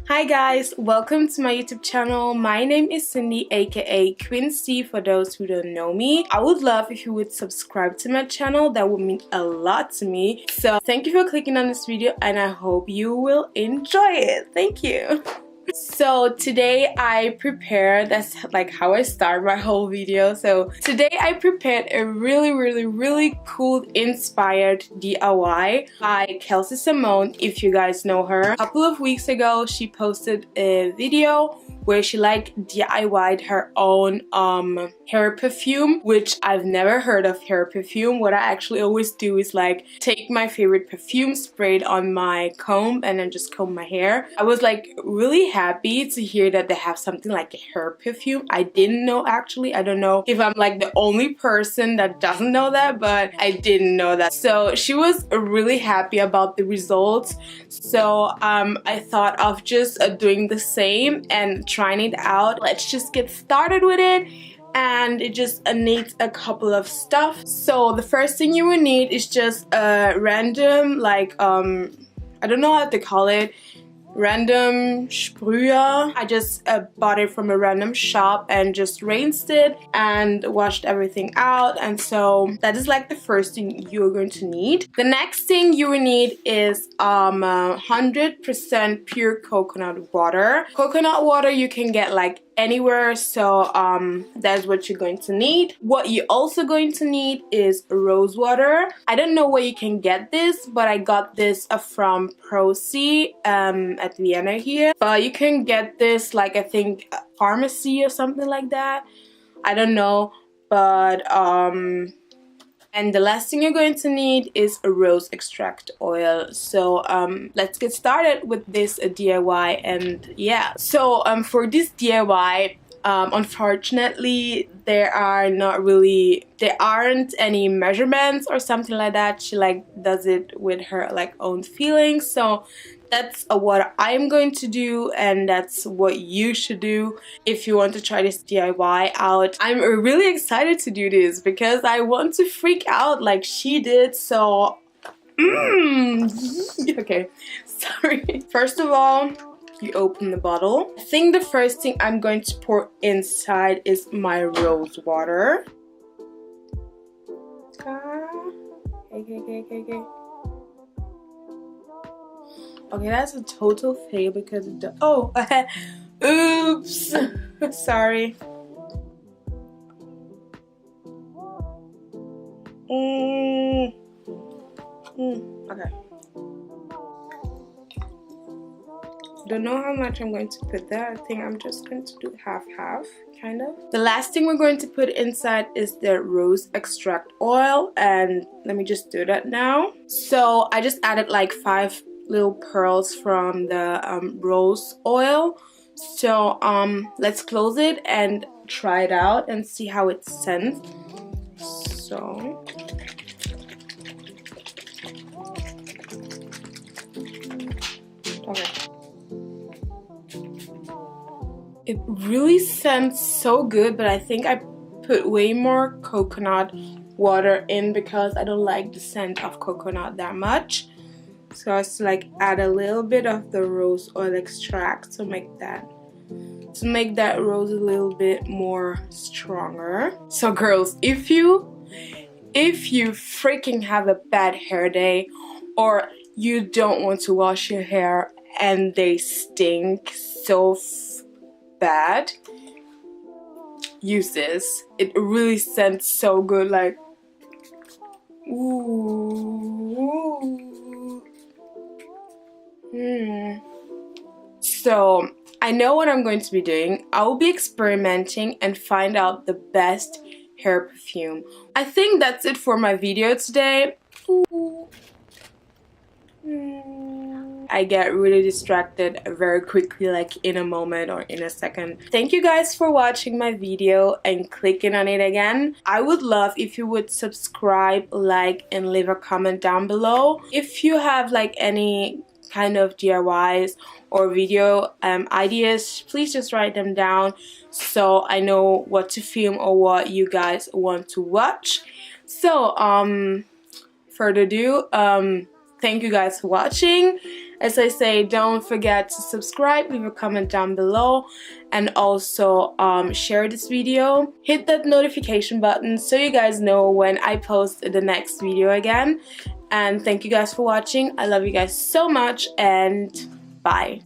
Hi guys, welcome to my YouTube channel. My name is Cindy, aka Queen.C for those who don't know me. I would love if you would subscribe to my channel. That would mean a lot to me. So thank you for clicking on this video and I hope you will enjoy it. Thank you. So today I prepared, that's like how I start my whole video. So today I prepared a really cool inspired DIY by Kelsey Simone. If you guys know her, a couple of weeks ago she posted a video where she like DIY'd her own hair perfume, which I've never heard of hair perfume. What I actually always do is like take my favorite perfume, spray it on my comb and then just comb my hair. I was like really happy to hear that they have something like a hair perfume. I didn't know actually. I don't know if I'm like the only person that doesn't know that, but I didn't know that. So she was really happy about the results. So I thought of just doing the same and trying it out. Let's just get started with it. And it just needs a couple of stuff. So the first thing you will need is just a random, like I don't know how to call it, random sprüher. I just bought it from a random shop and just rinsed it and washed everything out. And so that is like the first thing you're going to need. The next thing you will need is 100% pure coconut water. Coconut water you can get like anywhere, so that's what you're going to need. What you're also going to need is rose water. I don't know where you can get this, but I got this from Queen.C at Vienna here. But you can get this like I think pharmacy or something like that. I don't know, but and the last thing you're going to need is a rose extract oil. So let's get started with this DIY. And yeah, so for this DIY, unfortunately there aren't any measurements or something like that. She like does it with her like own feelings. So that's what I'm going to do, and that's what you should do if you want to try this DIY out. I'm really excited to do this because I want to freak out like she did. So okay, sorry. First of all, you open the bottle. I think the first thing I'm going to pour inside is my rose water. Okay, that's a total fail because of the oops. Sorry. Okay. Don't know how much I'm going to put there. I think I'm just going to do half kind of. The last thing we're going to put inside is the rose extract oil, and let me just do that now. So I just added like 5 little pearls from the rose oil. So let's close it and try it out and see how it scents. So okay, it really scents so good, but I think I put way more coconut water in because I don't like the scent of coconut that much. So I just like add a little bit of the rose oil extract to make that rose a little bit more stronger. So girls, if you freaking have a bad hair day, or you don't want to wash your hair and they stink so bad, use this. It really scents so good, like ooh. So I know what I'm going to be doing. I will be experimenting and find out the best hair perfume. I think that's it for my video today. I get really distracted very quickly, like in a moment or in a second. Thank you guys for watching my video and clicking on it again. I would love if you would subscribe, like, and leave a comment down below. If you have like any kind of DIYs or video ideas, please just write them down so I know what to film or what you guys want to watch. So further ado, thank you guys for watching, As I say, don't forget to subscribe, leave a comment down below, and also share this video. Hit that notification button so you guys know when I post the next video again. And thank you guys for watching. I love you guys so much, and bye.